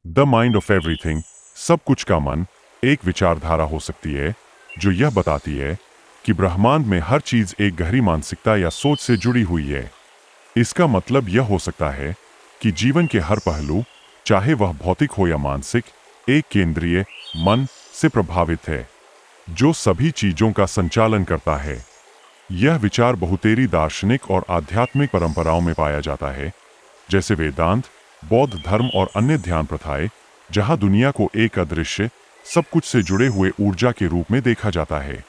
The mind of everything, सब कुछ का मन, एक विचारधारा हो सकती है जो यह बताती है कि ब्रह्मांड में हर चीज एक गहरी मानसिकता या सोच से जुड़ी हुई है। इसका मतलब यह हो सकता है कि जीवन के हर पहलू, चाहे वह भौतिक हो या मानसिक, एक केंद्रीय मन से प्रभावित है जो सभी चीजों का संचालन करता है। यह विचार बहुतेरी दार्शनिक और आध्यात्मिक परंपराओं में पाया जाता है, जैसे वेदांत, बौद्ध धर्म और अन्य ध्यान प्रथाएं, जहां दुनिया को एक अदृश्य, सब कुछ से जुड़े हुए ऊर्जा के रूप में देखा जाता है।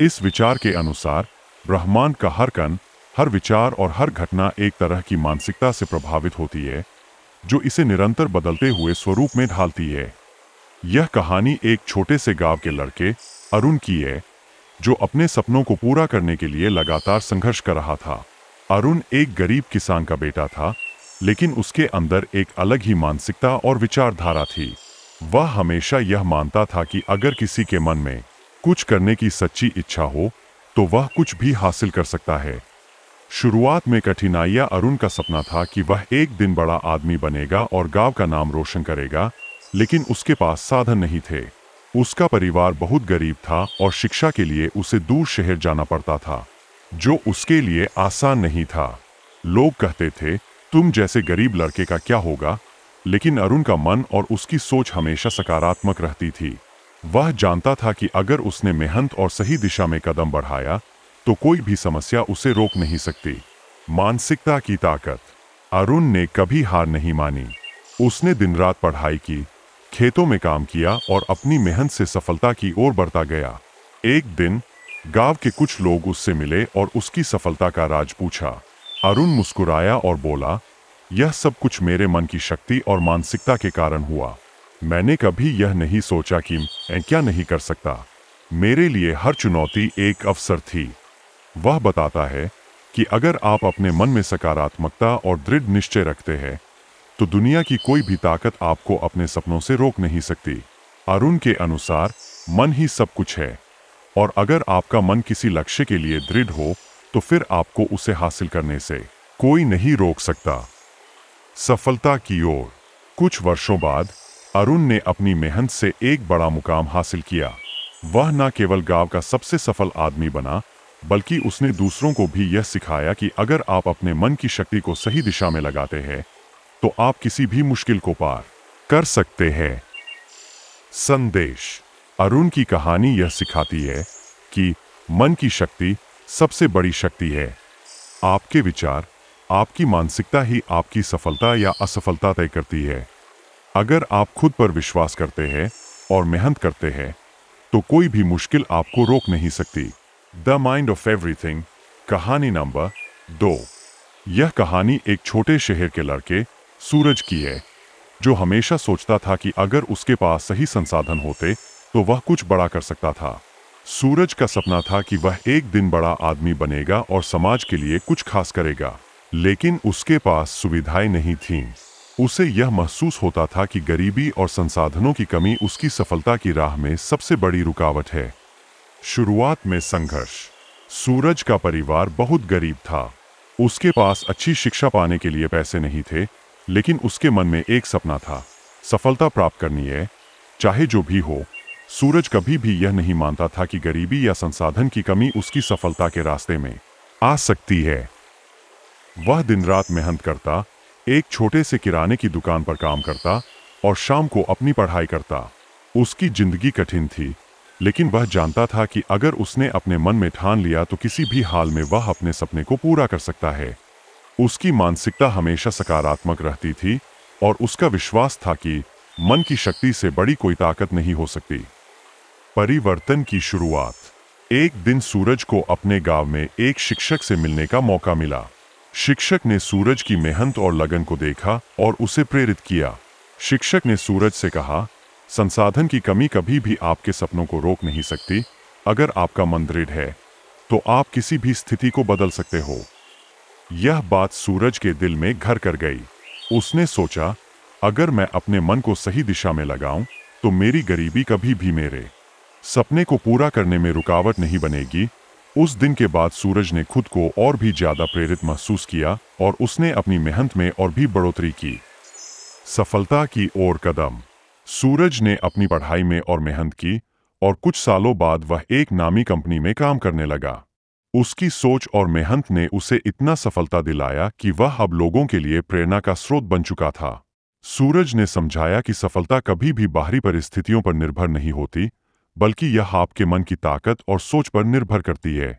इस विचार के अनुसार ब्रह्मांड का हर कण, हर विचार और हर घटना एक तरह की मानसिकता से प्रभावित होती है जो इसे निरंतर बदलते हुए स्वरूप में ढालती है। यह कहानी एक छोटे से गांव के लड़के अरुण की है जो अपने सपनों को पूरा करने के लिए लगातार संघर्ष कर रहा था। अरुण एक गरीब किसान का बेटा था, लेकिन उसके अंदर एक अलग ही मानसिकता और विचारधारा थी। वह हमेशा यह मानता था कि अगर किसी के मन में कुछ करने की सच्ची इच्छा हो तो वह कुछ भी हासिल कर सकता है। शुरुआत में कठिनाइयां अरुण का सपना था कि वह एक दिन बड़ा आदमी बनेगा और गांव का नाम रोशन करेगा, लेकिन उसके पास साधन नहीं थे। उसका परिवार बहुत गरीब था और शिक्षा के लिए उसे दूर शहर जाना पड़ता था, जो उसके लिए आसान नहीं था। लोग कहते थे, तुम जैसे गरीब लड़के का क्या होगा, लेकिन अरुण का मन और उसकी सोच हमेशा सकारात्मक रहती थी। वह जानता था कि अगर उसने मेहनत और सही दिशा में कदम बढ़ाया तो कोई भी समस्या उसे रोक नहीं सकती। मानसिकता की ताकत। अरुण ने कभी हार नहीं मानी। उसने दिन रात पढ़ाई की, खेतों में काम किया और अपनी मेहनत से सफलता की ओर बढ़ता गया। एक दिन गांव के कुछ लोग उससे मिले और उसकी सफलता का राज पूछा। अरुण मुस्कुराया और बोला, यह सब कुछ मेरे मन की शक्ति और मानसिकता के कारण हुआ। मैंने कभी यह नहीं सोचा कि मैं क्या नहीं कर सकता। मेरे लिए हर चुनौती एक अवसर थी। वह बताता है कि अगर आप अपने मन में सकारात्मकता और दृढ़ निश्चय रखते हैं तो दुनिया की कोई भी ताकत आपको अपने सपनों से रोक नहीं सकती। अरुण के अनुसार मन ही सब कुछ है, और अगर आपका मन किसी लक्ष्य के लिए दृढ़ हो तो फिर आपको उसे हासिल करने से कोई नहीं रोक सकता। सफलता की ओर। कुछ वर्षों बाद अरुण ने अपनी मेहनत से एक बड़ा मुकाम हासिल किया। वह न केवल गांव का सबसे सफल आदमी बना, बल्कि उसने दूसरों को भी यह सिखाया कि अगर आप अपने मन की शक्ति को सही दिशा में लगाते हैं तो आप किसी भी मुश्किल को पार कर सकते हैं। संदेश। अरुण की कहानी यह सिखाती है कि मन की शक्ति सबसे बड़ी शक्ति है। आपके विचार, आपकी मानसिकता ही आपकी सफलता या असफलता तय करती है। अगर आप खुद पर विश्वास करते हैं और मेहनत करते हैं तो कोई भी मुश्किल आपको रोक नहीं सकती। द माइंड ऑफ एवरीथिंग, कहानी नंबर 2। यह कहानी एक छोटे शहर के लड़के सूरज की है जो हमेशा सोचता था कि अगर उसके पास सही संसाधन होते तो वह कुछ बड़ा कर सकता था। सूरज का सपना था कि वह एक दिन बड़ा आदमी बनेगा और समाज के लिए कुछ खास करेगा, लेकिन उसके पास सुविधाएं नहीं थीं। उसे यह महसूस होता था कि गरीबी और संसाधनों की कमी उसकी सफलता की राह में सबसे बड़ी रुकावट है। शुरुआत में संघर्ष। सूरज का परिवार बहुत गरीब था। उसके पास अच्छी शिक्षा पाने के लिए पैसे नहीं थे, लेकिन उसके मन में एक सपना था, सफलता प्राप्त करनी है, चाहे जो भी हो। सूरज कभी भी यह नहीं मानता था कि गरीबी या संसाधन की कमी उसकी सफलता के रास्ते में आ सकती है। वह दिन रात मेहनत करता, एक छोटे से किराने की दुकान पर काम करता और शाम को अपनी पढ़ाई करता। उसकी जिंदगी कठिन थी, लेकिन वह जानता था कि अगर उसने अपने मन में ठान लिया तो किसी भी हाल में वह अपने सपने को पूरा कर सकता है। उसकी मानसिकता हमेशा सकारात्मक रहती थी और उसका विश्वास था कि मन की शक्ति से बड़ी कोई ताकत नहीं हो सकती। परिवर्तन की शुरुआत। एक दिन सूरज को अपने गांव में एक शिक्षक से मिलने का मौका मिला। शिक्षक ने सूरज की मेहनत और लगन को देखा और उसे प्रेरित किया। शिक्षक ने सूरज से कहा, संसाधन की कमी कभी भी आपके सपनों को रोक नहीं सकती। अगर आपका मन दृढ़ है तो आप किसी भी स्थिति को बदल सकते हो। यह बात सूरज के दिल में घर कर गई। उसने सोचा, अगर मैं अपने मन को सही दिशा में लगाऊं तो मेरी गरीबी कभी भी मेरे सपने को पूरा करने में रुकावट नहीं बनेगी। उस दिन के बाद सूरज ने खुद को और भी ज्यादा प्रेरित महसूस किया और उसने अपनी मेहनत में और भी बढ़ोतरी की। सफलता की ओर कदम। सूरज ने अपनी पढ़ाई में और मेहनत की और कुछ सालों बाद वह एक नामी कंपनी में काम करने लगा। उसकी सोच और मेहनत ने उसे इतना सफलता दिलाया कि वह अब लोगों के लिए प्रेरणा का स्रोत बन चुका था। सूरज ने समझाया कि सफलता कभी भी बाहरी परिस्थितियों पर निर्भर नहीं होती, बल्कि यह आपके मन की ताकत और सोच पर निर्भर करती है।